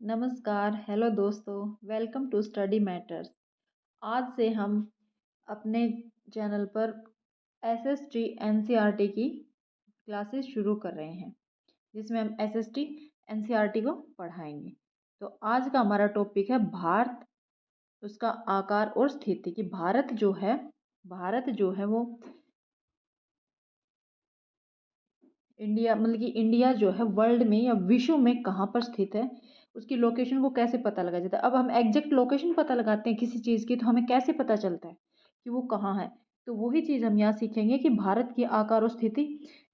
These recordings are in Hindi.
नमस्कार, हेलो दोस्तों, वेलकम टू स्टडी मैटर्स। आज से हम अपने चैनल पर एसएसटी एनसीईआरटी की क्लासेस शुरू कर रहे हैं, जिसमें हम एसएसटी एनसीईआरटी को पढ़ाएंगे। तो आज का हमारा टॉपिक है भारत, उसका आकार और स्थिति। कि भारत जो है वो इंडिया, मतलब कि इंडिया जो है वर्ल्ड में या विश्व में कहाँ पर स्थित है, उसकी लोकेशन को कैसे पता लगाया जाता है। अब हम एग्जैक्ट लोकेशन पता लगाते हैं किसी चीज़ की, तो हमें कैसे पता चलता है कि वो कहाँ है। तो वही चीज़ हम यहाँ सीखेंगे कि भारत की आकार और स्थिति।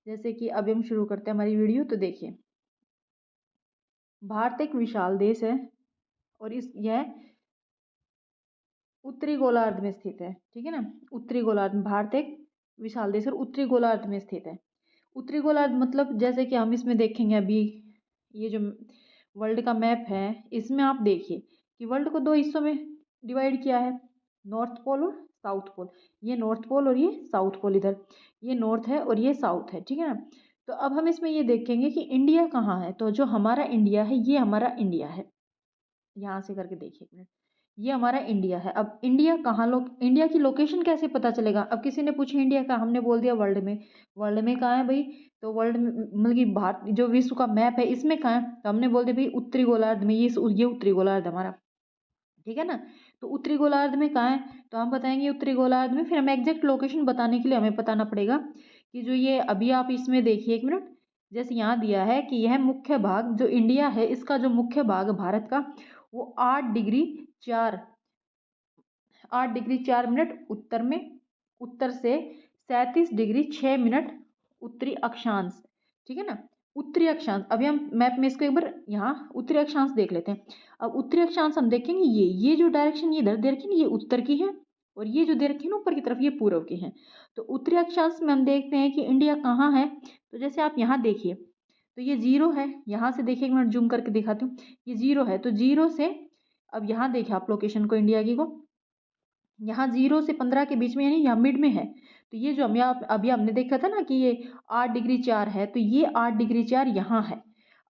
जैसे कि अभी हम शुरू करते हैं हमारी वीडियो। तो देखिए, भारत एक विशाल देश है और यह उत्तरी गोलार्ध में स्थित है। ठीक है ना, उत्तरी गोलार्ध में भारत एक विशाल देश और उत्तरी गोलार्ध में स्थित है। उत्तरी गोलार्ध मतलब जैसे कि हम इसमें देखेंगे अभी, ये जो वर्ल्ड का मैप है, इसमें आप देखिए कि वर्ल्ड को दो हिस्सों में डिवाइड किया है, नॉर्थ पोल और साउथ पोल। ये नॉर्थ पोल और ये साउथ पोल, इधर ये नॉर्थ है और ये साउथ है। ठीक है ना। तो अब हम इसमें ये देखेंगे कि इंडिया कहाँ है। तो जो हमारा इंडिया है, ये हमारा इंडिया है। यहाँ से करके देखिए एक मिनट, ये हमारा इंडिया है। अब इंडिया कहाँ, इंडिया की लोकेशन कैसे पता चलेगा। अब किसी ने पूछा इंडिया का, हमने बोल दिया वर्ल्ड में। वर्ल्ड में कहाँ है भाई, तो वर्ल्ड में मतलब कि भारत जो विश्व का मैप है इसमें कहाँ है, तो हमने बोल दिया भाई उत्तरी गोलार्ध में। ये उत्तरी गोलार्ध हमारा। ठीक है ना। तो उत्तरी गोलार्ध में कहाँ है, तो हम बताएंगे उत्तरी गोलार्ध में। फिर हमें एग्जैक्ट लोकेशन बताने के लिए हमें बताना पड़ेगा कि जो ये अभी आप इसमें देखिए एक मिनट, जैसे यहाँ दिया है कि यह मुख्य भाग जो इंडिया है, इसका जो मुख्य भाग भारत का, वो 8 डिग्री 4 मिनट उत्तर में, उत्तर से 37 डिग्री 6 मिनट उत्तरी अक्षांश। ठीक है ना, उत्तरी अक्षांश। अभी हम मैप में इसको एक बार यहाँ उत्तरी अक्षांश देख लेते हैं। अब उत्तरी अक्षांश हम देखेंगे, ये जो डायरेक्शन ये इधर दे रखी है ना, ये उत्तर की है, और ये जो दे रखी है ना ऊपर की तरफ, ये पूर्व की है। तो उत्तरी अक्षांश में हम देखते हैं कि इंडिया कहाँ है। तो जैसे आप यहाँ देखिए, तो ये जीरो है। यहाँ से देखिए, एक मिनट जूम करके दिखाती हूँ, ये जीरो है। तो जीरो से अब यहाँ देखिए आप लोकेशन को इंडिया की को, यहाँ 0 से 15 के बीच में, यानी यहाँ मिड में है। तो ये जो हम यहाँ अभी हमने देखा था ना कि ये 8 डिग्री 4 है, तो ये 8 डिग्री 4 यहाँ है।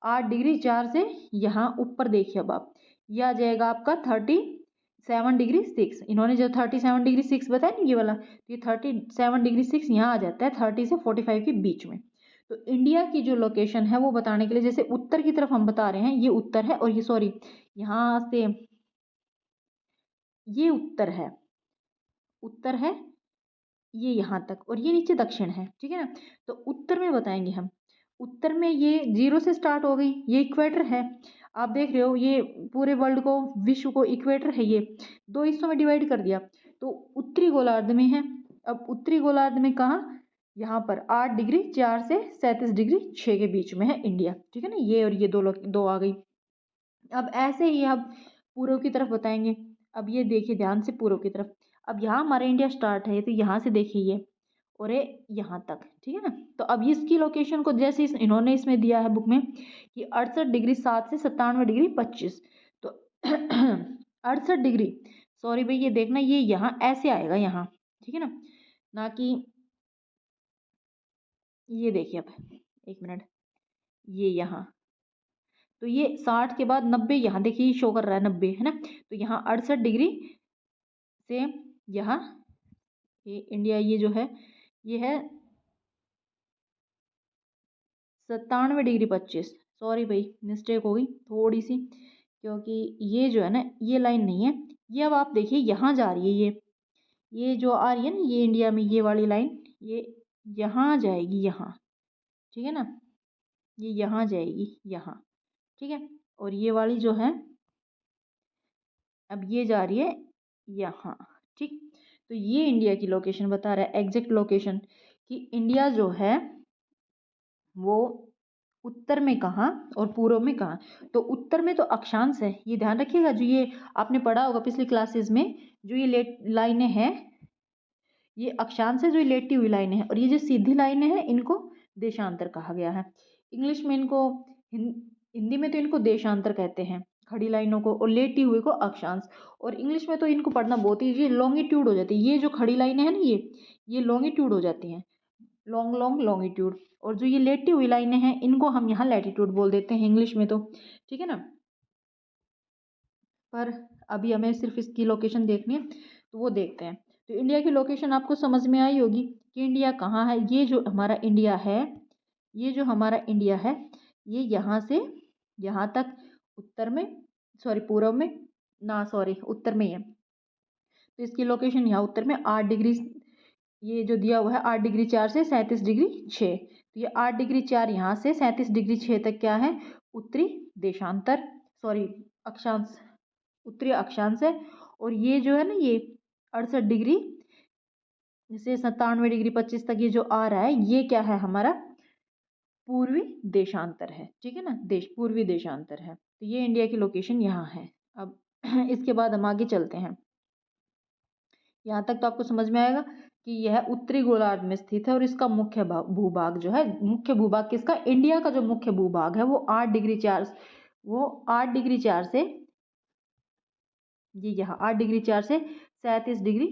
8 डिग्री 4 से यहाँ ऊपर देखिए, अब आप ये आ जाएगा आपका 37 डिग्री 6। इन्होंने जो 37 डिग्री 6 बताया ना ये वाला, तो ये 37 डिग्री 6 यहाँ आ जाता है 30 से 45 के बीच में। तो इंडिया की जो लोकेशन है वो बताने के लिए, जैसे उत्तर की तरफ हम बता रहे हैं, ये उत्तर है, और ये सॉरी यहाँ से ये उत्तर है, उत्तर है ये यहाँ तक, और ये नीचे दक्षिण है। ठीक है ना। तो उत्तर में बताएंगे हम, उत्तर में ये 0 से स्टार्ट हो गई, ये इक्वेटर है। आप देख रहे हो ये पूरे वर्ल्ड को, विश्व को इक्वेटर है, ये दो हिस्सों में डिवाइड कर दिया। तो उत्तरी गोलार्ध में है। अब उत्तरी गोलार्ध में कहाँ, यहाँ पर 8 डिग्री 4 से 37 डिग्री 6 के बीच में है इंडिया। ठीक है ना, ये और ये दो आ गई। अब ऐसे ही अब पूर्व की तरफ बताएंगे। अब ये देखिए ध्यान से, पूर्व की तरफ, अब यहाँ हमारा इंडिया स्टार्ट है, तो यहाँ से देखिए ये, और ये यहाँ तक। ठीक है ना। तो अब इसकी लोकेशन को जैसे इन्होंने इसमें दिया है बुक में कि 68 डिग्री 7 से 97 डिग्री 25। तो 68 डिग्री, सॉरी भाई, ये देखना, ये यहाँ ऐसे आएगा यहाँ। ठीक है ना, ना कि ये देखिए, अब एक मिनट, ये यहाँ, तो ये 60 के बाद 90, यहाँ देखिए शो कर रहा है 90, है ना। तो यहाँ 68 डिग्री से यहाँ, ये इंडिया ये जो है, ये है 97 डिग्री 25। सॉरी भाई, मिस्टेक हो गई थोड़ी सी, क्योंकि ये जो है ना, ये लाइन नहीं है। ये अब आप देखिए यहाँ जा रही है, ये जो आ रही है ना, ये इंडिया में ये वाली लाइन, ये यहाँ जाएगी यहाँ। ठीक है ना, ये यहाँ जाएगी यहाँ। ठीक है, और ये वाली जो है, अब ये जा रही है यहाँ। ठीक, तो ये इंडिया की लोकेशन बता रहा है, एग्जैक्ट लोकेशन, कि इंडिया जो है वो उत्तर में कहाँ और पूर्व में कहाँ। तो उत्तर में तो अक्षांश है, ये ध्यान रखिएगा। जो ये आपने पढ़ा होगा पिछली क्लासेस में, जो ये लेट लाइनें हैं, ये अक्षांश है, जो ये लेटी हुई लाइनें हैं, और ये जो सीधी लाइनें हैं, इनको देशांतर कहा गया है। इंग्लिश में इनको, हिंदी में तो इनको देशांतर कहते हैं, खड़ी लाइनों को, और लेटी हुई को अक्षांश। और इंग्लिश में तो इनको पढ़ना बहुत ही, ये लॉन्गिट्यूड हो जाती है। ये जो खड़ी लाइनें हैं ना, ये लॉन्गिट्यूड हो जाती हैं, लॉन्ग लॉन्ग लॉन्गिट्यूड। और जो ये लेटी हुई लाइनें हैं, इनको हम यहाँ लैटिट्यूड बोल देते हैं इंग्लिश में तो। ठीक है ना। पर अभी हमें सिर्फ इसकी लोकेशन देखनी है, तो वो देखते हैं। तो इंडिया की लोकेशन आपको समझ में आई होगी कि इंडिया कहाँ है। ये जो हमारा इंडिया है, ये जो हमारा इंडिया है, ये यहाँ से यहाँ तक उत्तर में, सॉरी पूर्व में, ना सॉरी उत्तर में ही है। तो इसकी लोकेशन यहाँ उत्तर में 8 डिग्री, ये जो दिया हुआ है 8 डिग्री 4 से 37 डिग्री 6। तो ये 8 डिग्री 4 यहाँ से 37 डिग्री 6 तक क्या है, उत्तरी देशांतर, सॉरी अक्षांश, उत्तरी अक्षांश है। और ये जो है ना, ये 68 डिग्री से 97 डिग्री 25 तक ये जो आ रहा है, ये क्या है, हमारा पूर्वी देशांतर है। ठीक है ना, पूर्वी देशांतर है। तो ये इंडिया की लोकेशन यहाँ है। अब इसके बाद हम आगे चलते हैं। यहाँ तक तो आपको समझ में आएगा कि यह उत्तरी गोलार्ध में स्थित है और इसका मुख्य भूभाग जो है, मुख्य भूभाग किसका, इंडिया का जो मुख्य भूभाग है वो 8 डिग्री 4 से, ये यहाँ 8 डिग्री 4 से 37 डिग्री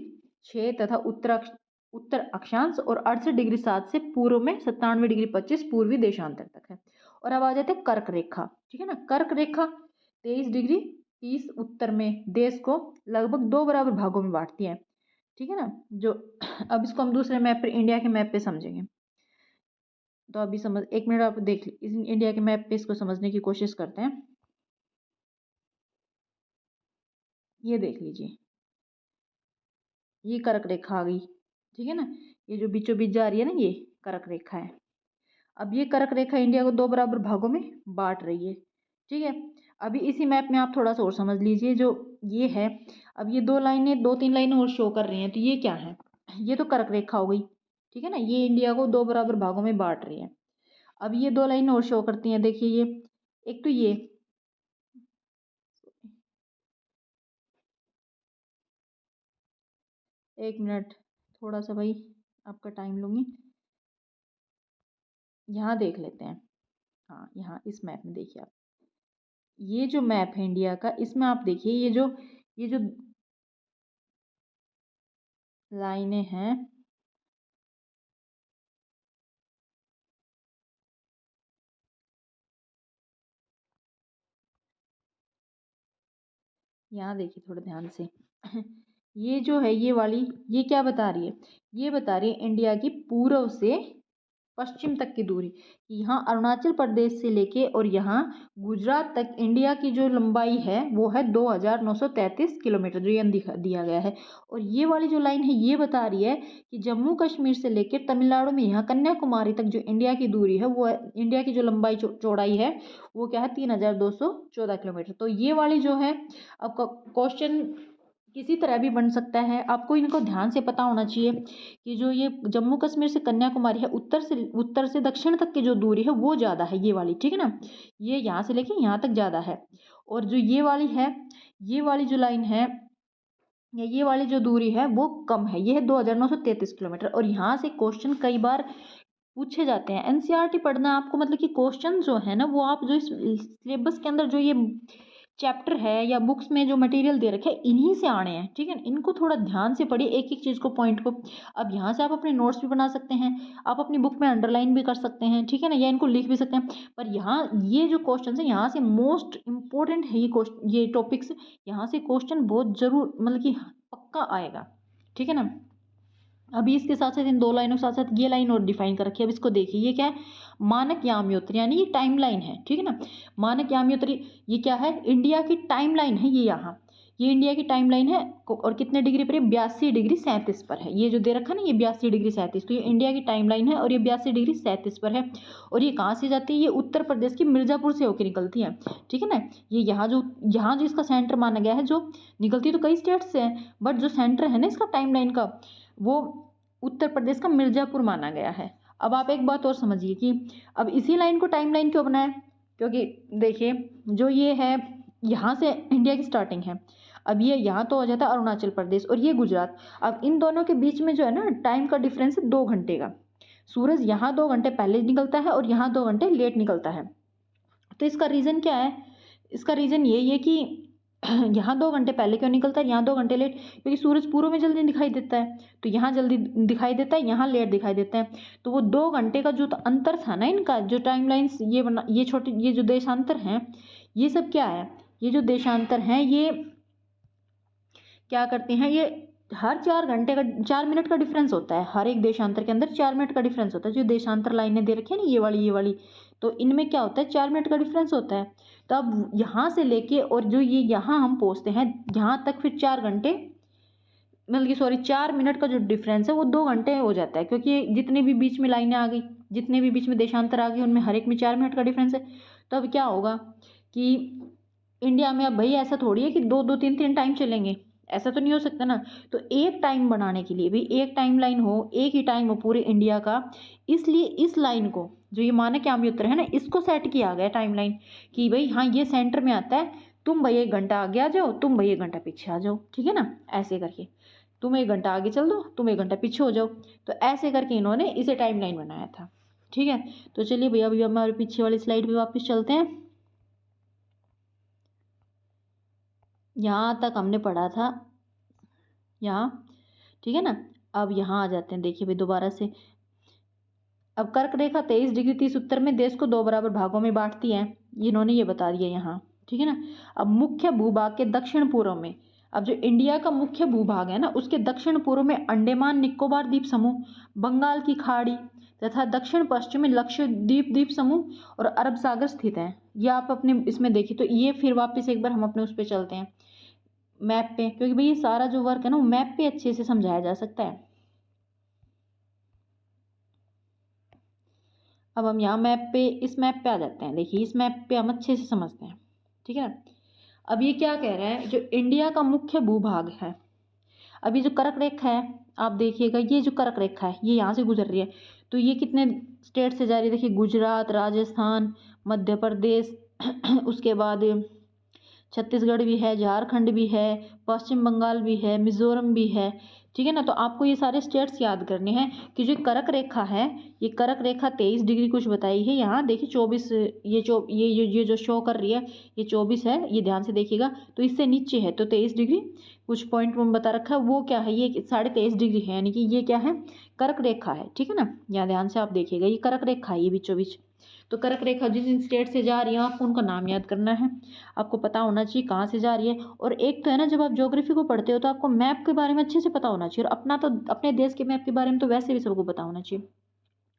6 तथा उत्तर अक्षांश और 68 डिग्री 7 से पूर्व में 97 डिग्री 25 पूर्वी देशांतर तक है। और अब आ जाते हैं कर्क रेखा। ठीक है ना, कर्क रेखा 23 डिग्री 30 उत्तर में देश को लगभग 2 बराबर भागों में बांटती है। ठीक है ना, जो अब इसको हम दूसरे मैप पे, इंडिया के मैप पे समझेंगे। तो अभी समझ, 1 मिनट आप देख इस इंडिया के मैप पे इसको समझने की कोशिश करते हैं। ये देख लीजिए, ये कर्क रेखा आ गई। ठीक है ना, ये जो बीचों बीच जा रही है ना, ये कर्क रेखा है। अब ये कर्क रेखा इंडिया को 2 बराबर भागों में बांट रही है। ठीक है, अभी इसी मैप में आप थोड़ा सा और समझ लीजिए। जो ये है, अब ये 2 लाइनें, 2-3 लाइनें और शो कर रही हैं, तो ये क्या है, ये तो कर्क रेखा हो गई। ठीक है ना, ये इंडिया को 2 बराबर भागों में बांट रही है। अब ये 2 लाइनें और शो करती हैं, देखिए ये, एक तो ये, एक मिनट थोड़ा सा भाई आपका टाइम लूँगी। यहाँ देख लेते हैं। हाँ, यहाँ इस मैप में देखिए आप, ये जो मैप है इंडिया का, इसमें आप देखिए ये जो लाइनें हैं, यहाँ देखिए थोड़ा ध्यान से। ये जो है, ये वाली, ये क्या बता रही है, ये बता रही है इंडिया की पूर्व से पश्चिम तक की दूरी। यहाँ अरुणाचल प्रदेश से लेके और यहाँ गुजरात तक इंडिया की जो लंबाई है वो है 2933 किलोमीटर, जो ये दिया गया है। और ये वाली जो लाइन है, ये बता रही है कि जम्मू कश्मीर से लेकर तमिलनाडु में यहाँ कन्याकुमारी तक जो इंडिया की दूरी है, वो इंडिया की जो लंबाई चौड़ाई है वो क्या है, 3214 किलोमीटर। तो ये वाली जो है, आपका क्वेश्चन किसी तरह भी बन सकता है, आपको इनको ध्यान से पता होना चाहिए कि जो ये जम्मू कश्मीर से कन्याकुमारी है, उत्तर से दक्षिण तक की जो दूरी है वो ज़्यादा है, ये वाली। ठीक है ना, ये यहाँ से लेके यहाँ तक ज़्यादा है। और जो ये वाली है, ये वाली जो लाइन है या ये वाली जो दूरी है वो कम है, ये है 2933 किलोमीटर। और यहाँ से क्वेश्चन कई बार पूछे जाते हैं। एनसीईआरटी पढ़ना आपको, मतलब कि क्वेश्चन जो है ना, वो आप जो इस सिलेबस के अंदर जो ये चैप्टर है या बुक्स में जो मटेरियल दे रखे हैं, इन्हीं से आने हैं। ठीक है, इनको थोड़ा ध्यान से पढ़िए, एक एक चीज़ को, पॉइंट को। अब यहाँ से आप अपने नोट्स भी बना सकते हैं, आप अपनी बुक में अंडरलाइन भी कर सकते हैं। ठीक है ना, या इनको लिख भी सकते हैं। पर यहाँ ये जो क्वेश्चन है, यहाँ से मोस्ट इंपॉर्टेंट है ये क्वेश्चन, ये टॉपिक्स, यहाँ से क्वेश्चन बहुत जरूर, मतलब कि पक्का आएगा। ठीक है ना, अभी इसके साथ साथ इन 2 लाइनों के साथ साथ ये लाइन और डिफाइन कर रखी है। अब इसको देखिए, ये क्या है, मानक याम्योत्री, यानी ये टाइमलाइन है। ठीक है ना, मानक याम्योत्री, ये क्या है, इंडिया की टाइमलाइन है। ये यहाँ, ये इंडिया की टाइमलाइन है। और कितने डिग्री पर है, 82 डिग्री 37 पर है। ये जो दे रखा है ना, ये 82 डिग्री 37, तो ये इंडिया की टाइमलाइन है और ये 82 डिग्री 37 पर है। और ये कहाँ से जाती है, ये उत्तर प्रदेश की मिर्ज़ापुर से होकर निकलती है। ठीक है ना, ये यहाँ जो इसका सेंटर माना गया है, जो निकलती तो कई स्टेट से है, बट जो सेंटर है ना इसका टाइमलाइन का, वो उत्तर प्रदेश का मिर्ज़ापुर माना गया है। अब आप एक बात और समझिए कि अब इसी लाइन को टाइमलाइन क्यों बनाया, क्योंकि देखिए जो ये है, यहाँ से इंडिया की स्टार्टिंग है। अब ये यहाँ तो हो जाता है अरुणाचल प्रदेश और ये गुजरात। अब इन दोनों के बीच में जो है ना, टाइम का डिफरेंस है 2 घंटे का। सूरज यहाँ 2 घंटे पहले निकलता है और यहाँ 2 घंटे लेट निकलता है। तो इसका रीज़न क्या है, इसका रीज़न यही है कि यहाँ 2 घंटे पहले क्यों निकलता है, यहाँ 2 घंटे लेट, क्योंकि सूरज पूर्व में जल्दी दिखाई देता है, तो यहाँ जल्दी दिखाई देता है, यहाँ लेट दिखाई देता है। तो वो 2 घंटे का जो अंतर था ना, इनका जो टाइमलाइंस, ये छोटे, ये जो देशांतर हैं, ये सब क्या है, ये जो देशांतर हैं ये क्या करते हैं, ये हर 4 मिनट का डिफरेंस होता है, हर एक देशांतर के अंदर 4 मिनट का डिफरेंस होता है। जो देशांतर लाइनें दे रखी है ना, ये वाली, तो इनमें क्या होता है, 4 मिनट का डिफरेंस होता है। तो अब यहाँ से लेके और जो ये यहाँ हम पहुँचते हैं यहाँ तक, फिर 4 घंटे, मतलब कि सॉरी 4 मिनट का जो डिफरेंस है वो 2 घंटे हो जाता है, क्योंकि जितने भी बीच में लाइनें आ गई, जितने भी बीच में देशांतर आ गए, उनमें हर एक में 4 मिनट का डिफरेंस है। तो अब क्या होगा कि इंडिया में अब भाई ऐसा थोड़ी है कि 2-2 3-3 टाइम चलेंगे, ऐसा तो नहीं हो सकता ना। तो एक टाइम बनाने के लिए भी एक टाइम लाइन हो, एक ही टाइम हो पूरे इंडिया का, इसलिए इस लाइन को, जो ये मानक आयामी उत्तर है ना, इसको सेट किया गया टाइम लाइन कि भाई हाँ ये सेंटर में आता है, तुम भाई 1 घंटा आगे आ जाओ, तुम भाई 1 घंटा पीछे आ जाओ, ठीक है ना, ऐसे करके तुम 1 घंटा आगे चल दो, तुम 1 घंटा पीछे हो जाओ। तो ऐसे करके इन्होंने इसे टाइम लाइन बनाया था, ठीक है। तो चलिए भैया अभी हमारे पीछे वाली स्लाइड पे वापस चलते हैं। यहाँ तक हमने पढ़ा था यहाँ, ठीक है ना। अब यहाँ आ जाते हैं, देखिए भाई दोबारा से। अब कर्क रेखा 23 डिग्री 30 उत्तर में देश को 2 बराबर भागों में बांटती है, इन्होंने ये बता दिया यहाँ, ठीक है ना। अब मुख्य भूभाग के दक्षिण पूर्व में, अब जो इंडिया का मुख्य भूभाग है ना, उसके दक्षिण पूर्व में अंडमान निकोबार द्वीप समूह, बंगाल की खाड़ी तथा दक्षिण पश्चिम में लक्षद्वीप द्वीप समूह और अरब सागर स्थित है। ये आप अपने इसमें देखिए। तो ये फिर वापस एक बार हम अपने उस पर चलते हैं, मैप पे, क्योंकि भाई ये सारा जो वर्क है ना वो मैप पे अच्छे से समझाया जा सकता है। अब हम यहाँ मैप पे, इस मैप पे आ जाते हैं। देखिए इस मैप पे हम अच्छे से समझते हैं, ठीक है ना। अब ये क्या कह रहा है, जो इंडिया का मुख्य भूभाग है, अभी जो कर्क रेखा है आप देखिएगा, ये जो कर्क रेखा है ये यहाँ से गुजर रही है। तो ये कितने स्टेट से जा रही है, देखिए गुजरात, राजस्थान, मध्य प्रदेश उसके बाद छत्तीसगढ़ भी है, झारखंड भी है, पश्चिम बंगाल भी है, मिजोरम भी है, ठीक है ना। तो आपको ये सारे स्टेट्स याद करने हैं कि जो कर्क रेखा है, ये कर्क रेखा 23 डिग्री कुछ बताई है यहाँ, देखिए 24, ये जो शो कर रही है ये 24 है, ये ध्यान से देखिएगा। तो इससे नीचे है तो 23 डिग्री कुछ पॉइंट में बता रखा है, वो क्या है, ये 23.5 डिग्री है, यानी कि ये क्या है, कर्क रेखा है, ठीक है ना। यहाँ ध्यान से आप देखिएगा, ये कर्क रेखा है, ये बीचों बीच। तो कर्क रेखा जिस जिन स्टेट से जा रही है आपको उनका नाम याद करना है, आपको पता होना चाहिए कहाँ से जा रही है। और एक तो है ना, जब आप ज्योग्राफी को पढ़ते हो तो आपको मैप के बारे में अच्छे से पता होना चाहिए, और अपना तो अपने देश के मैप के बारे में तो वैसे भी सबको पता होना चाहिए।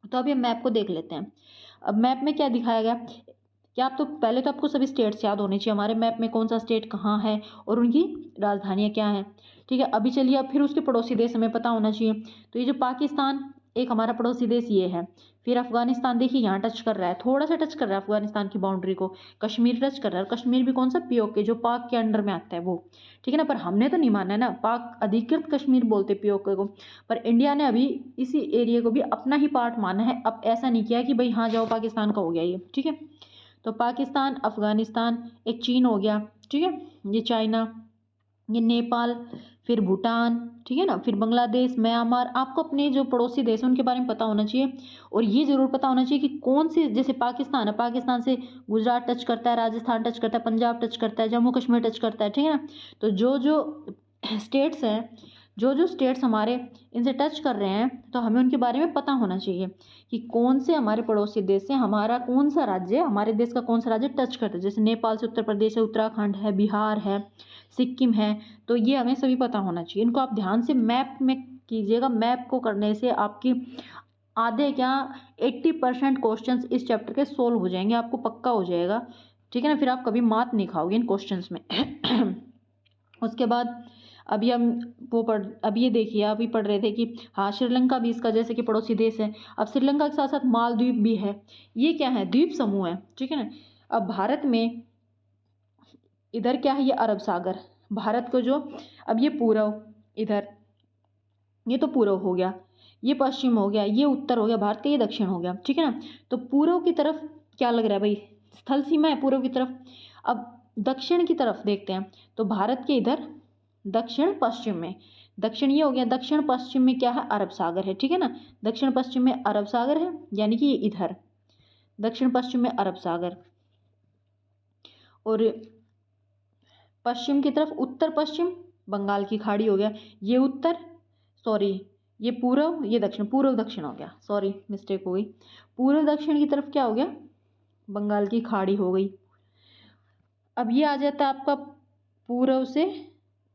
तो अब ये मैप को देख लेते हैं। अब मैप में क्या दिखाया गया, क्या आप तो पहले तो आपको सभी स्टेट्स याद होने चाहिए, हमारे मैप में कौन सा स्टेट कहाँ है और उनकी राजधानियाँ क्या हैं, ठीक है। अभी चलिए अब फिर उसके पड़ोसी देश हमें पता होना चाहिए। तो ये जो पाकिस्तान एक हमारा पड़ोसी देश ये है, फिर अफगानिस्तान देखिए यहाँ टच कर रहा है, थोड़ा सा टच कर रहा है अफगानिस्तान की बाउंड्री को, कश्मीर टच कर रहा है, कश्मीर भी कौन सा, पीओके, जो पाक के अंडर में आता है वो, ठीक है ना। पर हमने तो नहीं माना है ना, पाक अधिकृत कश्मीर बोलते पीओके को, पर इंडिया ने अभी इसी एरिया को भी अपना ही पार्ट माना है। अब ऐसा नहीं किया कि भाई हाँ जाओ पाकिस्तान का हो गया ये, ठीक है। तो पाकिस्तान, अफगानिस्तान, एक चीन हो गया, ठीक है, ये चाइना, ये नेपाल, फिर भूटान, ठीक है ना, फिर बांग्लादेश, म्यांमार। आपको अपने जो पड़ोसी देश हैं उनके बारे में पता होना चाहिए, और ये जरूर पता होना चाहिए कि कौन से, जैसे पाकिस्तान है, पाकिस्तान से गुजरात टच करता है, राजस्थान टच करता है, पंजाब टच करता है, जम्मू कश्मीर टच करता है, ठीक है ना। तो जो जो स्टेट्स हैं, जो जो स्टेट्स हमारे इनसे टच कर रहे हैं, तो हमें उनके बारे में पता होना चाहिए कि कौन से हमारे पड़ोसी देश से हमारा कौन सा राज्य, हमारे देश का कौन सा राज्य टच करता है। जैसे नेपाल से उत्तर प्रदेश है, उत्तराखंड है, बिहार है, सिक्किम है। तो ये हमें सभी पता होना चाहिए, इनको आप ध्यान से मैप में कीजिएगा। मैप को करने से आपकी आधे क्या 80% क्वेश्चंस इस चैप्टर के सोल्व हो जाएंगे, आपको पक्का हो जाएगा, ठीक है ना। फिर आप कभी मात नहीं खाओगे इन क्वेश्चंस में। उसके बाद अभी हम अब ये देखिए, अभी पढ़ रहे थे कि हाँ श्रीलंका भी इसका जैसे कि पड़ोसी देश है। अब श्रीलंका के साथ साथ मालदीव भी है, ये क्या है, द्वीप समूह है, ठीक है ना। अब भारत में इधर क्या है, ये अरब सागर, भारत को जो, अब ये पूर्व इधर, ये तो पूर्व हो गया, ये पश्चिम हो गया, ये उत्तर हो गया भारत का, ये दक्षिण हो गया, ठीक है ना। तो पूर्व की तरफ क्या लग रहा है भाई, स्थल सीमा है पूर्व की तरफ। अब दक्षिण की तरफ देखते हैं, तो भारत के इधर दक्षिण पश्चिम में, दक्षिण ये हो गया, दक्षिण पश्चिम में क्या है, अरब सागर है, ठीक है ना। दक्षिण पश्चिम में अरब सागर है, यानी कि ये इधर दक्षिण पश्चिम में अरब सागर, और पश्चिम की तरफ उत्तर पश्चिम बंगाल की खाड़ी हो गया, ये उत्तर, सॉरी ये पूर्व, ये दक्षिण, पूर्व दक्षिण हो गया, सॉरी मिस्टेक हो गई, पूर्व दक्षिण की तरफ क्या हो गया, बंगाल की खाड़ी हो गई। अब ये आ जाता है आपका पूर्व से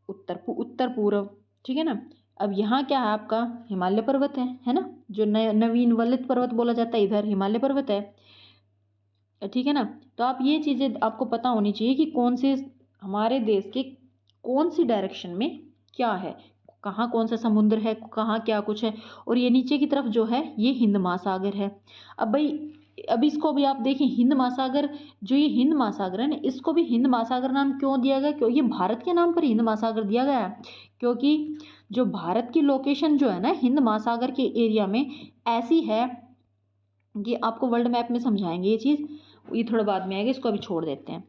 उत्तर, उत्तर पूर्व, ठीक है ना। अब यहाँ क्या है आपका हिमालय पर्वत है ना, जो नवीन वलित पर्वत बोला जाता है, इधर हिमालय पर्वत है, ठीक है ना। तो आप ये चीज़ें आपको पता होनी चाहिए कि कौन से हमारे देश के कौन सी डायरेक्शन में क्या है, कहाँ कौन सा समुद्र है, कहाँ क्या कुछ है। और ये नीचे की तरफ जो है ये हिंद महासागर है। अब भाई अब इसको भी आप देखिए, हिंद महासागर, जो ये हिंद महासागर है ना, इसको भी हिंद महासागर नाम क्यों दिया गया, क्यों ये भारत के नाम पर हिंद महासागर दिया गया है, क्योंकि जो भारत की लोकेशन जो है ना हिंद महासागर के एरिया में ऐसी है कि आपको वर्ल्ड मैप में समझाएंगे ये चीज़, ये थोड़ा बाद में आएगा, इसको अभी छोड़ देते हैं,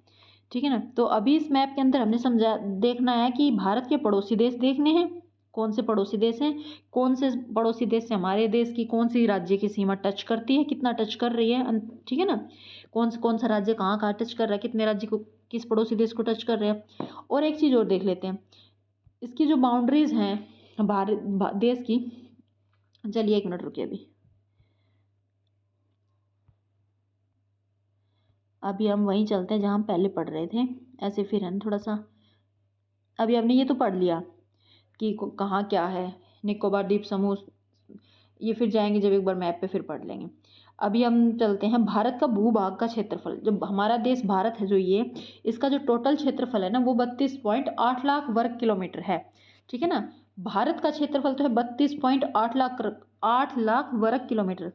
ठीक है ना। तो अभी इस मैप के अंदर हमने समझा देखना है कि भारत के पड़ोसी देश देखने हैं, कौन से पड़ोसी देश हैं, कौन से पड़ोसी देश से हमारे देश की कौन सी राज्य की सीमा टच करती है, कितना टच कर रही है, ठीक है ना। कौन सा राज्य कहाँ कहाँ टच कर रहा है, कितने राज्य को किस पड़ोसी देश को टच कर रहे हैं। और एक चीज़ और देख लेते हैं, इसकी जो बाउंड्रीज हैं भारत देश की, चलिए 1 मिनट रुकिए, अभी हम वहीं चलते हैं जहाँ हम पहले पढ़ रहे थे, ऐसे फिर है ना थोड़ा सा। अभी हमने ये तो पढ़ लिया कि कहाँ क्या है, निकोबार द्वीप समूह, ये फिर जाएंगे जब एक बार मैप पे फिर पढ़ लेंगे। अभी हम चलते हैं भारत का भूभाग का क्षेत्रफल, जब हमारा देश भारत है जो ये, इसका जो टोटल क्षेत्रफल है ना वो 32.8 लाख वर्ग किलोमीटर है, ठीक है ना। भारत का क्षेत्रफल तो है 32.8 लाख वर्ग किलोमीटर,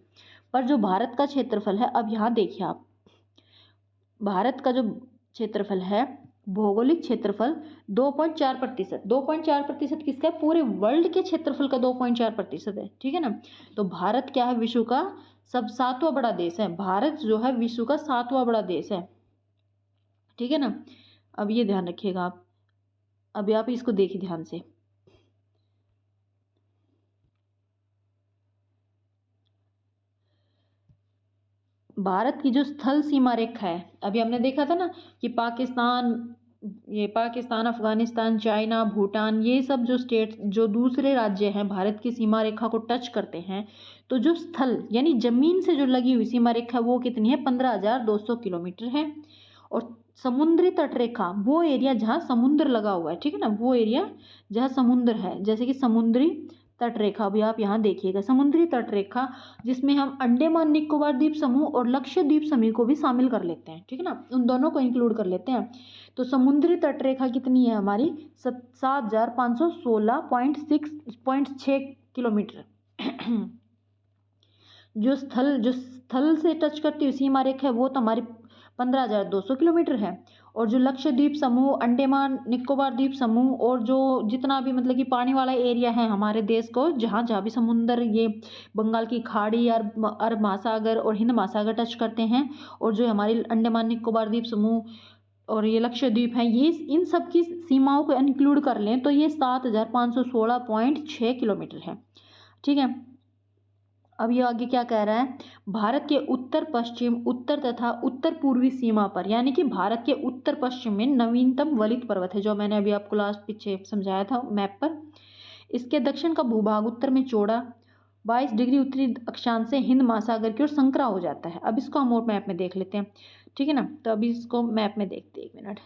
पर जो भारत का क्षेत्रफल है, अब यहाँ देखिए आप, भारत का जो क्षेत्रफल है, भौगोलिक क्षेत्रफल 2.4%, 2.4% किसका है, पूरे वर्ल्ड के क्षेत्रफल का 2.4% है, ठीक है ना। तो भारत क्या है, विश्व का सब 7वां बड़ा देश है, भारत जो है विश्व का 7वां बड़ा देश है, ठीक है ना। अब ये ध्यान रखिएगा आप, अभी आप इसको देखिए ध्यान से, भारत की जो स्थल सीमा रेखा है, अभी हमने देखा था ना कि पाकिस्तान, ये पाकिस्तान, अफगानिस्तान, चाइना, भूटान, ये सब जो स्टेट, जो दूसरे राज्य हैं भारत की सीमा रेखा को टच करते हैं, तो जो स्थल यानी जमीन से जो लगी हुई सीमा रेखा वो कितनी है, 15,200 किलोमीटर है। और समुद्री तट रेखा, वो एरिया जहाँ समुद्र लगा हुआ है, ठीक है ना, वो एरिया जहाँ समुद्र है, जैसे कि समुद्री तट रेखा भी आप यहाँ देखिएगा, समुद्री तट रेखा, जिसमें हम अंडमान निकोबार द्वीप समूह और लक्षद्वीप समूह को भी शामिल कर लेते हैं, ठीक है ना, उन दोनों को इंक्लूड कर लेते हैं। तो समुद्री तट रेखा कितनी है हमारी, 7,516.6 किलोमीटर। जो स्थल से टच करती हुई सीमा रेखा है वो तो हमारी 15,200 किलोमीटर है। और जो लक्षद्वीप समूह, अंडमान निकोबार द्वीप समूह और जो जितना भी मतलब कि पानी वाला एरिया है हमारे देश को, जहाँ जहाँ भी समुंदर, ये बंगाल की खाड़ी, अरब महासागर और हिंद महासागर टच करते हैं, और जो हमारी अंडमान निकोबार द्वीप समूह और ये लक्षद्वीप हैं, ये इन सब की सीमाओं को इंक्लूड कर लें तो ये 7,516.6 किलोमीटर है, ठीक है। अब ये आगे क्या कह रहा है, भारत के उत्तर पश्चिम, उत्तर तथा उत्तर पूर्वी सीमा पर, यानी कि भारत के उत्तर पश्चिम में नवीनतम वलित पर्वत है, जो मैंने अभी आपको लास्ट पीछे समझाया था मैप पर। इसके दक्षिण का भूभाग उत्तर में चौड़ा 22 डिग्री उत्तरी अक्षांश से हिंद महासागर की ओर संकरा हो जाता है। अब इसको हम और मैप में देख लेते हैं, ठीक है ना। तो अभी इसको मैप में देखते हैं, 1 मिनट,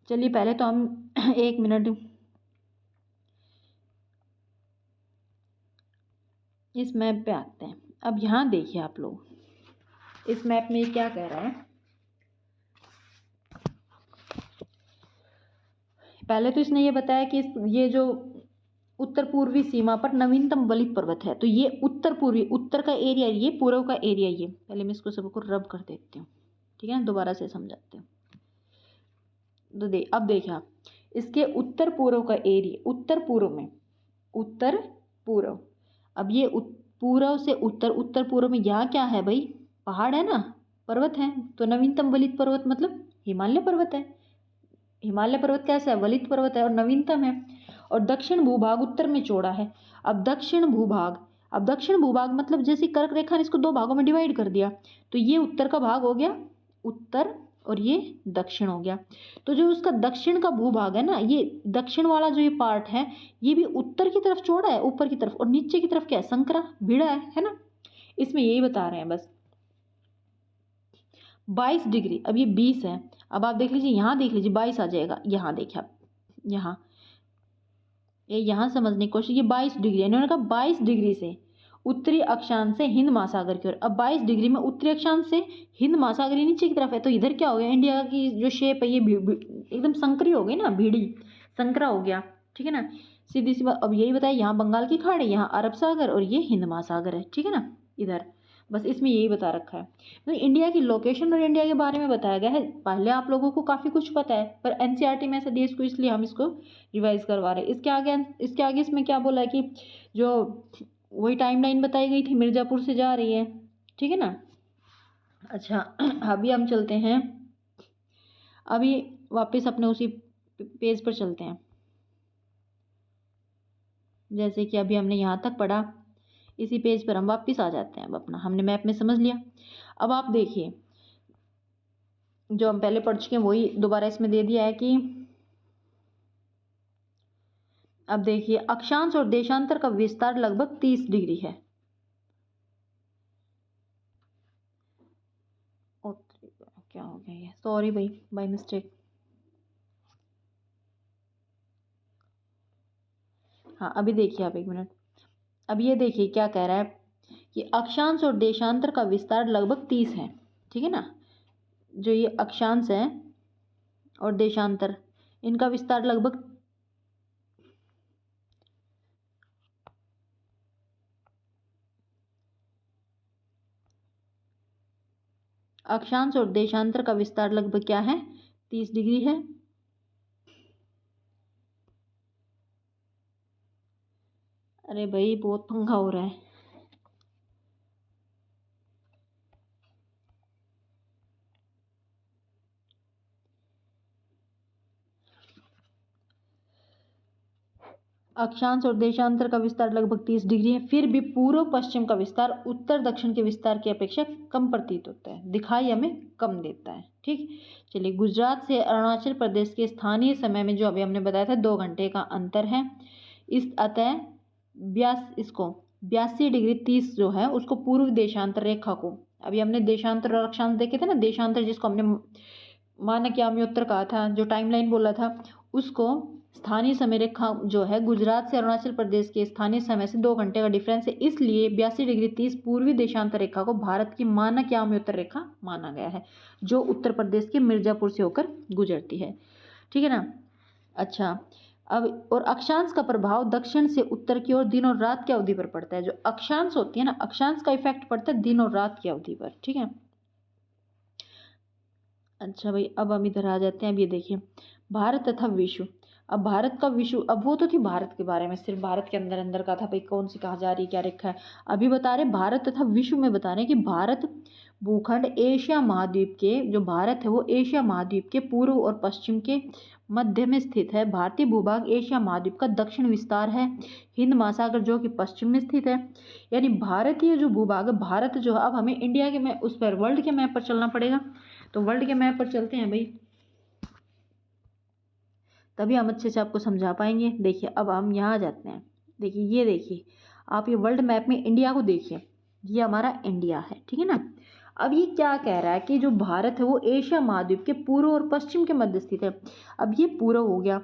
चलिए पहले तो हम 1 मिनट इस मैप पे आते हैं। अब यहाँ देखिए आप लोग, इस मैप में क्या कह रहा है, पहले तो इसने ये बताया कि ये जो उत्तर पूर्वी सीमा पर नवीनतम वलित पर्वत है, तो ये उत्तर पूर्वी, उत्तर का एरिया ये, पूर्व का एरिया ये, पहले मैं इसको सबको रब कर देती हूँ, ठीक है ना, दोबारा से समझाते हूँ। तो अब देखिए आप, इसके उत्तर पूर्व का एरिया, उत्तर पूर्व में, उत्तर पूर्व, अब ये पूर्व से उत्तर, उत्तर पूर्व में यहाँ क्या है भाई, पहाड़ है ना, पर्वत है, तो नवीनतम वलित पर्वत मतलब हिमालय पर्वत है। हिमालय पर्वत कैसा है, वलित पर्वत है और नवीनतम है। और दक्षिण भूभाग उत्तर में चौड़ा है। अब दक्षिण भूभाग, अब दक्षिण भूभाग मतलब जैसे कर्क रेखा ने इसको 2 भागों में डिवाइड कर दिया, तो ये उत्तर का भाग हो गया उत्तर और ये दक्षिण हो गया। तो जो उसका दक्षिण का भूभाग है ना, ये दक्षिण वाला जो ये पार्ट है, ये भी उत्तर की तरफ चौड़ा है ऊपर की तरफ, और नीचे की तरफ क्या है, संकरा भिड़ा है ना। इसमें यही बता रहे हैं बस। 22 डिग्री, अब ये 20 है, अब आप देख लीजिए यहाँ देख लीजिए 22 आ जाएगा, यहाँ देखिए आप, यहाँ ये यहाँ समझने की कोशिश, ये 22 डिग्री है, इन्होंने कहा 22 डिग्री से उत्तरी अक्षांश से हिंद महासागर की ओर। अब 22 डिग्री में उत्तरी अक्षांश से हिंद महासागर ही नीचे की तरफ है, तो इधर क्या हो गया, इंडिया की जो शेप है ये एकदम संकरी हो गई ना, भीड़ी संकरा हो गया, ठीक है ना, सीधी सी बात। अब यही बताया, यहाँ बंगाल की खाड़ी, यहाँ अरब सागर और ये हिंद महासागर है, ठीक है ना, इधर बस इसमें यही बता रखा है। तो इंडिया की लोकेशन और इंडिया के बारे में बताया गया है। पहले आप लोगों को काफ़ी कुछ पता है, पर एनसीईआरटी में ऐसा दिया इसको, इसलिए हम इसको रिवाइज करवा रहे हैं। इसके आगे इसमें क्या बोला है कि जो वही टाइमलाइन बताई गई थी, मिर्ज़ापुर से जा रही है, ठीक है ना। अच्छा, अभी हम चलते हैं, अभी वापस अपने उसी पेज पर चलते हैं, जैसे कि अभी हमने यहाँ तक पढ़ा, इसी पेज पर हम वापस आ जाते हैं। अब अपना हमने मैप में समझ लिया। अब आप देखिए, जो हम पहले पढ़ चुके हैं वही दोबारा इसमें दे दिया है कि अब देखिए, अक्षांश और देशांतर का विस्तार लगभग 30 डिग्री है। क्या हो गया ये, सॉरी भाई, बाय मिस्टेक। हाँ, अभी देखिए आप, एक मिनट, अब ये देखिए क्या कह रहा है कि अक्षांश और देशांतर का विस्तार लगभग 30 है, ठीक है ना। जो ये अक्षांश है और देशांतर, इनका विस्तार लगभग अक्षांश और देशांतर का विस्तार लगभग क्या है, 30 डिग्री है। अरे भाई बहुत पंगा हो रहा है। अक्षांश और देशांतर का विस्तार लगभग 30 डिग्री है, फिर भी पूर्व पश्चिम का विस्तार उत्तर दक्षिण के विस्तार की अपेक्षा कम प्रतीत होता है, दिखाई हमें कम देता है, ठीक। चलिए, गुजरात से अरुणाचल प्रदेश के स्थानीय समय में जो अभी हमने बताया था 2 घंटे का अंतर है, इस अतः 82 डिग्री 30 जो है उसको पूर्व देशांतर रेखा को, अभी हमने देशांतर और अक्षांश देखे थे ना, देशांतर जिसको हमने मानक याम्योत्तर कहा था, जो टाइमलाइन बोला था, उसको स्थानीय समय रेखा जो है गुजरात से अरुणाचल प्रदेश के स्थानीय समय से 2 घंटे का डिफरेंस है, इसलिए 82 डिग्री 30 पूर्वी देशांतर रेखा को भारत की मानक याम्योत्तर रेखा माना गया है, जो उत्तर प्रदेश के मिर्जापुर से होकर गुजरती है, ठीक है ना। अच्छा, अब और अक्षांश का प्रभाव दक्षिण से उत्तर की ओर दिन और रात की अवधि पर पड़ता है। जो अक्षांश होती है ना, अक्षांश का इफेक्ट पड़ता है दिन और रात की अवधि पर, ठीक है। अच्छा भाई, अब हम इधर आ जाते हैं। अब ये देखिए, भारत तथा विश्व। अब भारत का विश्व, अब वो तो थी भारत के बारे में, सिर्फ भारत के अंदर अंदर का था भाई, कौन सी कहाँ जा रही क्या रखा है। अभी बता रहे भारत तथा विश्व में बता रहे हैं कि भारत भूखंड एशिया महाद्वीप के, जो भारत है वो एशिया महाद्वीप के पूर्व और पश्चिम के मध्य में स्थित है। भारतीय भूभाग एशिया महाद्वीप का दक्षिण विस्तार है, हिंद महासागर जो कि पश्चिम में स्थित है। यानी भारतीय जो भूभाग है, भारत जो है, अब हमें इंडिया के मैप, उस पर वर्ल्ड के मैप पर चलना पड़ेगा, तो वर्ल्ड के मैप पर चलते हैं भाई, तभी हम अच्छे से आपको समझा पाएंगे। देखिए, अब हम यहाँ आ जाते हैं। देखिए, ये देखिए आप, ये वर्ल्ड मैप में इंडिया को देखिए, ये हमारा इंडिया है, ठीक है ना। अब ये क्या कह रहा है कि जो भारत है वो एशिया महाद्वीप के पूर्व और पश्चिम के मध्य स्थित है। अब ये पूर्व हो गया,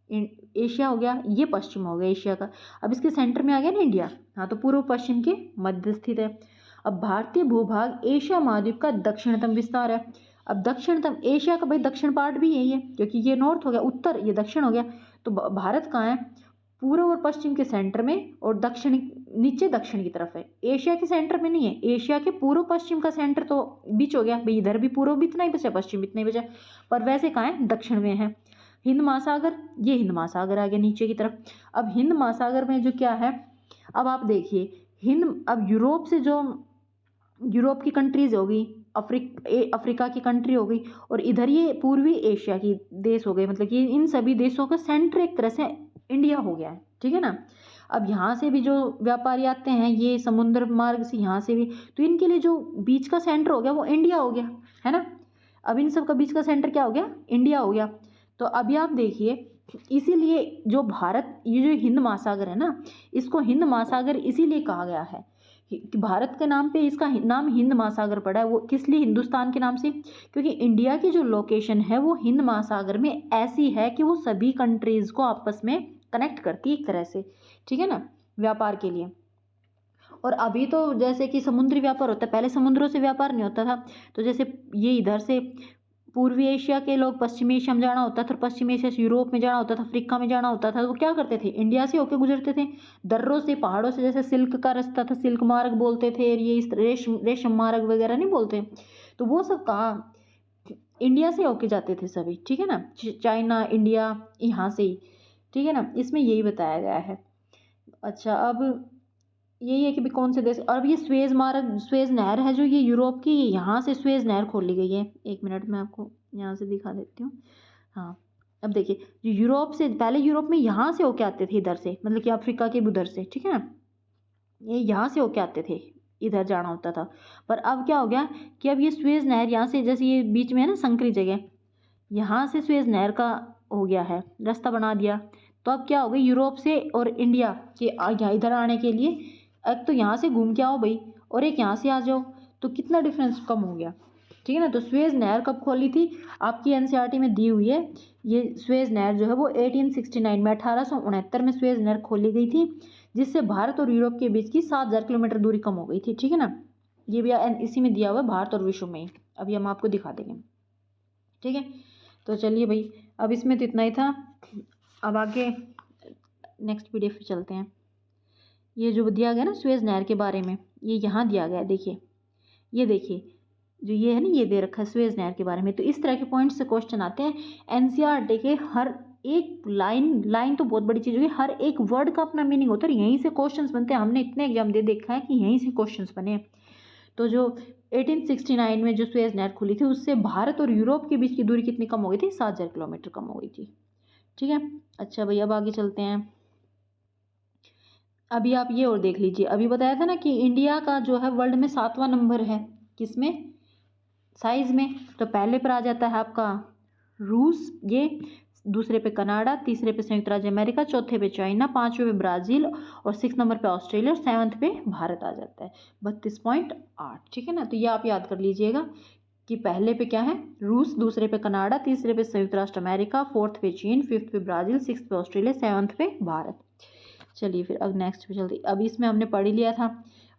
एशिया हो गया, ये पश्चिम हो गया एशिया का। अब इसके सेंटर में आ गया ना इंडिया, हाँ, तो पूर्व पश्चिम के मध्य स्थित है। अब भारतीय भूभाग एशिया महाद्वीप का दक्षिणतम विस्तार है। अब दक्षिणतम एशिया का भाई दक्षिण पार्ट भी यही है, क्योंकि ये नॉर्थ हो गया, उत्तर, ये दक्षिण हो गया। तो भारत कहाँ है, पूर्व और पश्चिम के सेंटर में, और दक्षिण नीचे दक्षिण की तरफ है, एशिया के सेंटर में नहीं है। एशिया के पूर्व पश्चिम का सेंटर तो बीच हो गया भाई, इधर भी पूर्व भी इतना ही बचा, पश्चिम इतना ही बचा, पर वैसे कहाँ है, दक्षिण में है। हिंद महासागर, ये हिंद महासागर आ गया नीचे की तरफ। अब हिंद महासागर में जो क्या है, अब आप देखिए, अब यूरोप से जो यूरोप की कंट्रीज होगी, अफ्रीका की कंट्री हो गई, और इधर ये पूर्वी एशिया की देश हो गए, मतलब कि इन सभी देशों का सेंटर एक तरह से इंडिया हो गया है, ठीक है ना। अब यहाँ से भी जो व्यापारी आते हैं, ये समुद्र मार्ग से यहाँ से भी, तो इनके लिए जो बीच का सेंटर हो गया वो इंडिया हो गया, है ना। अब इन सब का बीच का सेंटर क्या हो गया, इंडिया हो गया। तो अभी आप देखिए, इसीलिए जो भारत, ये जो हिंद महासागर है ना, इसको हिंद महासागर इसीलिए कहा गया है। भारत के नाम पे इसका नाम हिंद महासागर पड़ा है। वो किस लिए हिंदुस्तान के नाम से? क्योंकि इंडिया की जो लोकेशन है वो हिंद महासागर में ऐसी है कि वो सभी कंट्रीज को आपस में कनेक्ट करती है एक तरह से, ठीक है ना, व्यापार के लिए। और अभी तो जैसे कि समुद्री व्यापार होता है, पहले समुद्रों से व्यापार नहीं होता था। तो जैसे ये इधर से पूर्वी एशिया के लोग पश्चिमी एशिया में जाना होता था, और पश्चिमी एशिया से यूरोप में जाना होता था, अफ्रीका में जाना होता था, तो वो क्या करते थे, इंडिया से होके गुजरते थे, दर्रों से, पहाड़ों से। जैसे सिल्क का रास्ता था, सिल्क मार्ग बोलते थे, ये इस रेशम मार्ग वगैरह नहीं बोलते। तो वो सब कहाँ, इंडिया से होके जाते थे सभी, ठीक है ना, चाइना, इंडिया, यहाँ से ही, ठीक है ना, इसमें यही बताया गया है। अच्छा, अब यही है कि भी कौन से देश, और अब ये स्वेज मार्ग, स्वेज नहर है जो ये यूरोप की, यहाँ से स्वेज नहर खोली गई है। एक मिनट में आपको यहाँ से दिखा देती हूँ। हाँ, अब देखिए, जो यूरोप से, पहले यूरोप में यहाँ से होके आते थे इधर से, मतलब कि अफ्रीका के उधर से, ठीक है ना, ये यहाँ से होके आते थे, इधर जाना होता था। पर अब क्या हो गया कि अब ये स्वेज नहर यहाँ से, जैसे ये बीच में है ना संकरी जगह, यहाँ से स्वेज नहर का हो गया है, रास्ता बना दिया। तो अब क्या हो गया, यूरोप से और इंडिया के यहाँ इधर आने के लिए एक तो यहाँ से घूम के आओ भाई, और एक यहाँ से आ जाओ, तो कितना डिफरेंस कम हो गया, ठीक है ना। तो स्वेज नहर कब खोली थी, आपकी एनसीईआरटी में दी हुई है। ये स्वेज नहर जो है वो 1869 में, 1869 में स्वेज नहर खोली गई थी, जिससे भारत और यूरोप के बीच की 7000 किलोमीटर दूरी कम हो गई थी, ठीक है ना। ये भी इसी में दिया हुआ है, भारत और विश्व में ही। अभी हम आपको दिखा देंगे, ठीक है। तो चलिए भाई, अब इसमें तो इतना ही था। अब आगे नेक्स्ट पीडीएफ पे चलते हैं। ये जो दिया गया ना स्वेज नहर के बारे में, ये यहाँ दिया गया है, देखिए, ये देखिए, जो ये है ना, ये दे रखा है स्वेज नहर के बारे में। तो इस तरह के पॉइंट से क्वेश्चन आते हैं एनसीईआरटी के। हर एक लाइन तो बहुत बड़ी चीज़ होगी, हर एक वर्ड का अपना मीनिंग होता है, यहीं से क्वेश्चंस बनते हैं। हमने इतने एग्जाम दे देखा है कि यहीं से क्वेश्चंस बने हैं। तो जो 1869 में जो स्वेज नहर खुली थी, उससे भारत और यूरोप के बीच की दूरी कितनी कम हो गई थी, 7000 किलोमीटर कम हो गई थी, ठीक है। अच्छा भाई, अब आगे चलते हैं। अभी आप ये और देख लीजिए, अभी बताया था ना कि इंडिया का जो है वर्ल्ड में 7वां नंबर है, किसमें, साइज में। तो पहले पर आ जाता है आपका रूस, ये दूसरे पे कनाडा, तीसरे पे संयुक्त राज्य अमेरिका, चौथे पे चाइना, पांचवें पे ब्राजील, और 6 नंबर पे ऑस्ट्रेलिया, और 7वें पे भारत आ जाता है 32.8, ठीक है ना। तो ये आप याद कर लीजिएगा कि पहले पे क्या है, रूस, दूसरे पे कनाडा, तीसरे पे संयुक्त राष्ट्र अमेरिका, 4th पे चीन, 5th पे ब्राजील, 6th पे ऑस्ट्रेलिया, 7th पे भारत। चलिए फिर अब नेक्स्ट पे चलते। अब इसमें हमने पढ़ ही लिया था।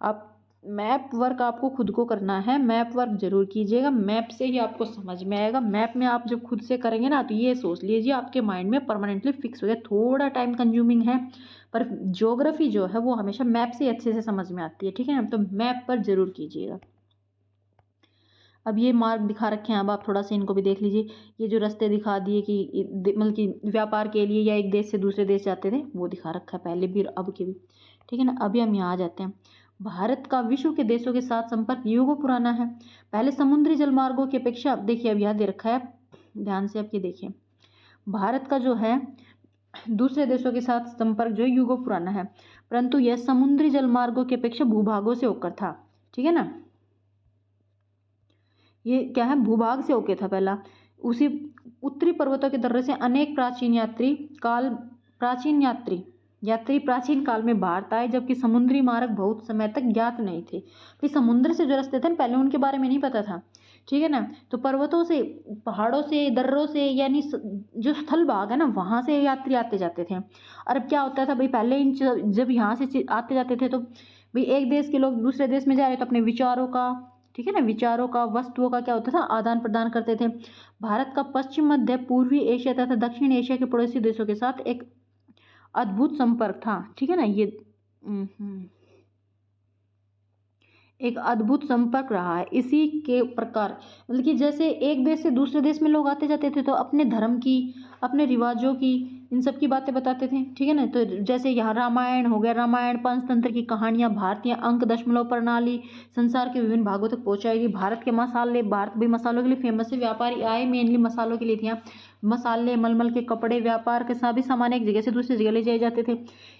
अब मैप वर्क आपको खुद को करना है, मैप वर्क जरूर कीजिएगा, मैप से ही आपको समझ में आएगा। मैप में आप जब खुद से करेंगे ना, तो ये सोच लीजिए आपके माइंड में परमानेंटली फिक्स हो गया। थोड़ा टाइम कंज्यूमिंग है, पर ज्योग्राफी जो है वो हमेशा मैप से अच्छे से समझ में आती है, ठीक है ना। तो मैप पर जरूर कीजिएगा। अब ये मार्ग दिखा रखे हैं, अब आप थोड़ा सा इनको भी देख लीजिए। ये जो रास्ते दिखा दिए कि मतलब कि व्यापार के लिए या एक देश से दूसरे देश जाते थे, वो दिखा रखा है पहले भी और अब के भी, ठीक है ना। अभी हम यहाँ आ जाते हैं। भारत का विश्व के देशों के साथ संपर्क युगों पुराना है। पहले समुद्री जलमार्गों की अपेक्षा, देखिए अब यहाँ दे रखा है, ध्यान से आपके देखिए, भारत का जो है दूसरे देशों के साथ संपर्क जो है युगों पुराना है, परंतु यह समुद्री जलमार्गों की अपेक्षा भूभागों से होकर था, ठीक है ना। ये क्या है, भूभाग से होके था पहला। उसी उत्तरी पर्वतों के दर्रे से अनेक प्राचीन यात्री प्राचीन काल में भारत आए, जबकि समुद्री मार्ग बहुत समय तक ज्ञात नहीं थे। फिर समुद्र से जो रास्ते थे पहले उनके बारे में नहीं पता था, ठीक है ना। तो पर्वतों से, पहाड़ों से, दर्रों से, यानी जो स्थल भाग है ना, वहाँ से यात्री आते जाते थे। और अब क्या होता था भाई, पहले जब यहाँ से आते जाते थे, तो भाई एक देश के लोग दूसरे देश में जा रहे तो अपने विचारों का, ठीक है ना, विचारों का, वस्तुओं का क्या होता था, आदान प्रदान करते थे। भारत का पश्चिम, मध्य, पूर्वी एशिया तथा दक्षिण एशिया के पड़ोसी देशों के साथ एक अद्भुत संपर्क था, ठीक है ना। ये एक अद्भुत संपर्क रहा है। इसी के प्रकार, मतलब कि जैसे एक देश से दूसरे देश में लोग आते जाते थे, तो अपने धर्म की, अपने रिवाजों की, इन सब की बातें बताते थे, ठीक है ना। तो जैसे यहाँ रामायण हो गया, रामायण, पंचतंत्र की कहानियाँ, भारतीय अंक दशमलव प्रणाली संसार के विभिन्न भागों तक पहुँचाएगी। भारत के मसाले, भारत भी मसालों के लिए फेमस है। व्यापारी आए मेनली मसालों के लिए थी। यहाँ मसाले, मलमल के कपड़े, व्यापार के सभी सामान एक जगह से दूसरी जगह ले जाए जाते थे।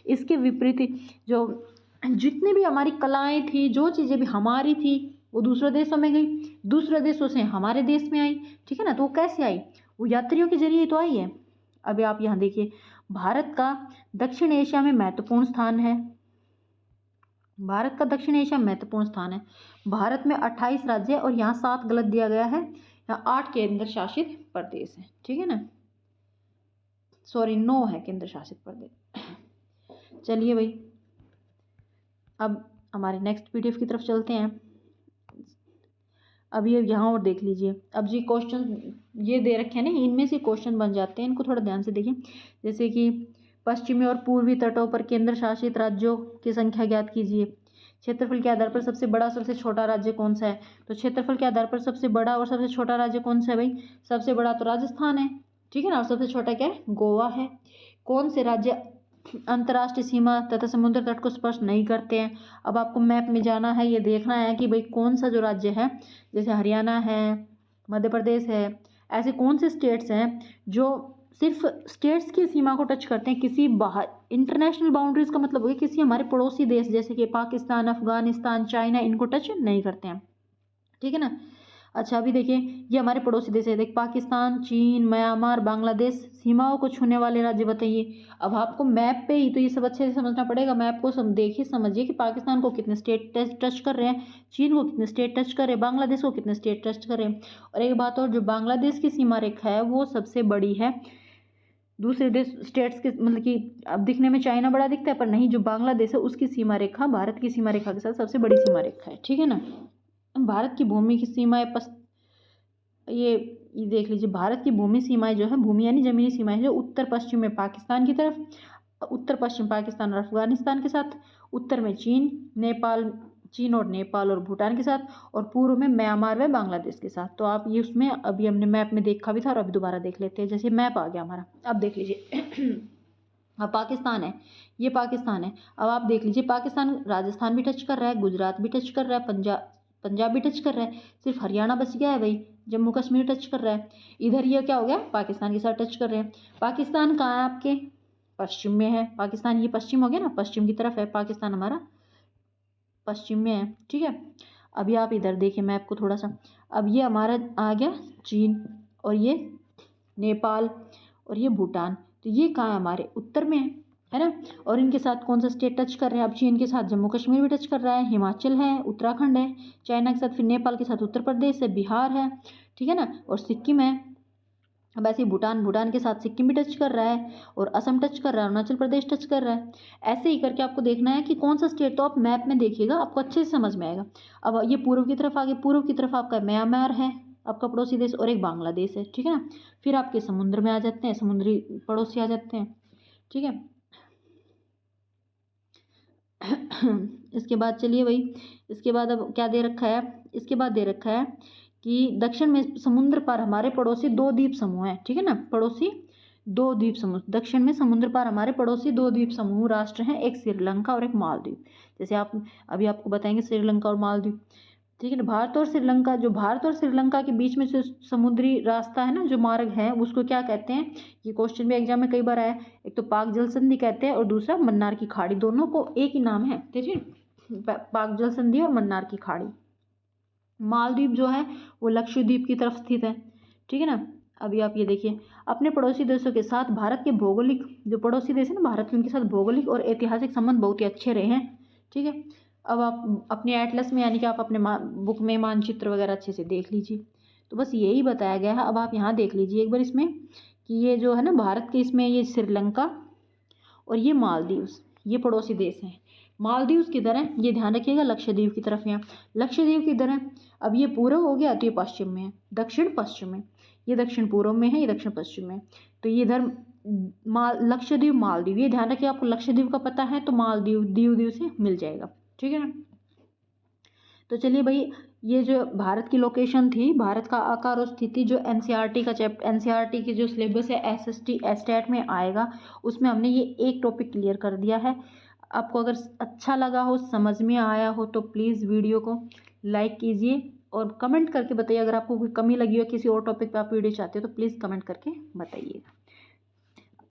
इसके विपरीत जो जितनी भी हमारी कलाएं थी, जो चीज़ें भी हमारी थी, वो दूसरे देशों में गई, दूसरे देशों से हमारे देश में आई, ठीक है ना। तो वो कैसे आई, वो यात्रियों के जरिए तो आई है। अभी आप यहाँ देखिए, भारत का दक्षिण एशिया में महत्वपूर्ण स्थान है। भारत का दक्षिण एशिया में महत्वपूर्ण स्थान है। भारत में 28 राज्य है और यहाँ 7 गलत दिया गया है, यहाँ 8 केंद्र शासित प्रदेश है, ठीक है ना, सॉरी 9 है केंद्र शासित प्रदेश। चलिए भाई अब हमारे नेक्स्ट पीडीएफ की तरफ चलते हैं। अब ये यहाँ और देख लीजिए, अब जी क्वेश्चन ये दे रखे हैं ना, इनमें से क्वेश्चन बन जाते हैं, इनको थोड़ा ध्यान से देखिए। जैसे कि पश्चिमी और पूर्वी तटों पर केंद्र शासित राज्यों की संख्या ज्ञात कीजिए। क्षेत्रफल के आधार पर सबसे बड़ा सबसे छोटा राज्य कौन सा है? तो क्षेत्रफल के आधार पर सबसे बड़ा और सबसे छोटा राज्य कौन सा है भाई? सबसे बड़ा तो राजस्थान है, ठीक है ना, और सबसे छोटा क्या है? गोवा है। कौन से राज्य अंतर्राष्ट्रीय सीमा तथा समुद्र तट को स्पर्श नहीं करते हैं? अब आपको मैप में जाना है, ये देखना है कि भाई कौन सा जो राज्य है, जैसे हरियाणा है, मध्य प्रदेश है, ऐसे कौन से स्टेट्स हैं जो सिर्फ स्टेट्स की सीमा को टच करते हैं, किसी बाहर इंटरनेशनल बाउंड्रीज का मतलब हो गया किसी हमारे पड़ोसी देश जैसे कि पाकिस्तान, अफगानिस्तान, चाइना, इनको टच नहीं करते हैं, ठीक है ना। अच्छा अभी देखिए ये हमारे पड़ोसी देश है, देख पाकिस्तान, चीन, म्यांमार, बांग्लादेश, सीमाओं को छूने वाले राज्य बताइए। अब आपको मैप पे ही तो ये सब अच्छे से समझना पड़ेगा, मैप को देखिए समझिए कि पाकिस्तान को कितने स्टेट टच कर रहे हैं, चीन को कितने स्टेट टच कर रहे हैं, बांग्लादेश को कितने स्टेट टच कर रहे हैं। और एक बात और, जो बांग्लादेश की सीमा रेखा है वो सबसे बड़ी है दूसरे देश स्टेट्स के, मतलब कि अब दिखने में चाइना बड़ा दिखता है पर नहीं, जो बांग्लादेश है उसकी सीमा रेखा भारत की सीमा रेखा के साथ सबसे बड़ी सीमा रेखा है, ठीक है ना। भारत की भूमि की सीमाएं ये देख लीजिए, भारत की भूमि सीमाएं जो है, भूमि यानी जमीनी सीमाएं जो उत्तर पश्चिम में पाकिस्तान की तरफ, उत्तर पश्चिम पाकिस्तान और अफगानिस्तान के साथ, उत्तर में चीन और नेपाल और भूटान के साथ, और पूर्व में म्यांमार व बांग्लादेश के साथ। तो आप ये उसमें अभी हमने मैप में देखा भी था और अभी दोबारा देख लेते हैं। जैसे मैप आ गया हमारा, अब देख लीजिए अब पाकिस्तान है, ये पाकिस्तान है। अब आप देख लीजिए पाकिस्तान राजस्थान भी टच कर रहा है, गुजरात भी टच कर रहा है, पंजाब भी टच कर रहा है, सिर्फ हरियाणा बच गया है भाई, जम्मू कश्मीर टच कर रहा है। इधर ये क्या हो गया, पाकिस्तान के साथ टच कर रहे हैं। पाकिस्तान कहाँ है आपके? पश्चिम में है, पाकिस्तान ये पश्चिम हो गया ना, पश्चिम की तरफ है पाकिस्तान हमारा, पश्चिम में है, ठीक है। अभी आप इधर देखिए मैप को थोड़ा सा, अब ये हमारा आ गया चीन, और ये नेपाल, और ये भूटान, तो ये कहाँ है हमारे उत्तर में है ना। और इनके साथ कौन सा स्टेट टच कर रहे हैं? अब चीन के साथ जम्मू कश्मीर भी टच कर रहा है, हिमाचल है, उत्तराखंड है, चाइना के साथ फिर नेपाल के साथ उत्तर प्रदेश है, बिहार है, ठीक है ना, और सिक्किम है। अब ऐसे ही भूटान के साथ सिक्किम भी टच कर रहा है, और असम टच कर रहा है, अरुणाचल प्रदेश टच कर रहा है। ऐसे ही करके आपको देखना है कि कौन सा स्टेट, तो आप मैप में देखिएगा आपको अच्छे से समझ में आएगा। अब ये पूर्व की तरफ आगे, पूर्व की तरफ आपका म्यांमार है, आपका पड़ोसी देश, और एक बांग्लादेश है, ठीक है ना। फिर आपके समुद्र में आ जाते हैं, समुद्री पड़ोसी आ जाते हैं, ठीक है। इसके बाद चलिए भाई, इसके बाद अब क्या दे रखा है, इसके बाद दे रखा है कि दक्षिण में समुद्र पर हमारे पड़ोसी 2 द्वीप समूह हैं, ठीक है ना, पड़ोसी 2 द्वीप समूह, दक्षिण में समुद्र पर हमारे पड़ोसी 2 द्वीप समूह राष्ट्र हैं, एक श्रीलंका और एक मालदीव। जैसे आप अभी आपको बताएंगे श्रीलंका और मालदीव, ठीक है ना। भारत और श्रीलंका के बीच में जो समुद्री रास्ता है ना, जो मार्ग है, उसको क्या कहते हैं? ये क्वेश्चन भी एग्जाम में कई बार आया। एक तो पाक जल संधि कहते हैं और दूसरा मन्नार की खाड़ी, दोनों को एक ही नाम है, ठीक है, पाक जल संधि और मन्नार की खाड़ी। मालदीव जो है वो लक्षद्वीप की तरफ स्थित है, ठीक है ना। अभी आप ये देखिए, अपने पड़ोसी देशों के साथ भारत के भौगोलिक, जो पड़ोसी देश है ना भारत के, उनके साथ भौगोलिक और ऐतिहासिक संबंध बहुत ही अच्छे रहे हैं, ठीक है। अब आप अपने एटलस में, यानी कि आप अपने बुक में मानचित्र वगैरह अच्छे से देख लीजिए। तो बस यही बताया गया है। अब आप यहाँ देख लीजिए एक बार इसमें कि ये जो है ना भारत के, इसमें ये श्रीलंका और ये मालदीव्स, ये पड़ोसी देश हैं। मालदीव्स किधर है, ये ध्यान रखिएगा, लक्षद्वीप की तरफ है। लक्षद्वीप किधर है? अब ये पूर्व हो गया तो ये पश्चिम में है, दक्षिण पश्चिम में, ये दक्षिण पूर्व में है, ये दक्षिण पश्चिम में, तो ये इधर लक्षद्वीप मालदीव, ये ध्यान रखिए, आपको लक्षद्वीप का पता है तो मालदीव दीव से मिल जाएगा, ठीक है ना। तो चलिए भाई, ये जो भारत की लोकेशन थी, भारत का आकार और स्थिति, जो एनसीईआरटी का एनसीईआरटी की जो सिलेबस है एसएसटी एस्टेट में आएगा, उसमें हमने ये एक टॉपिक क्लियर कर दिया है। आपको अगर अच्छा लगा हो, समझ में आया हो, तो प्लीज़ वीडियो को लाइक कीजिए और कमेंट करके बताइए। अगर आपको कोई कमी लगी हो, किसी और टॉपिक पे आप वीडियो चाहते हो तो प्लीज़ कमेंट करके बताइएगा।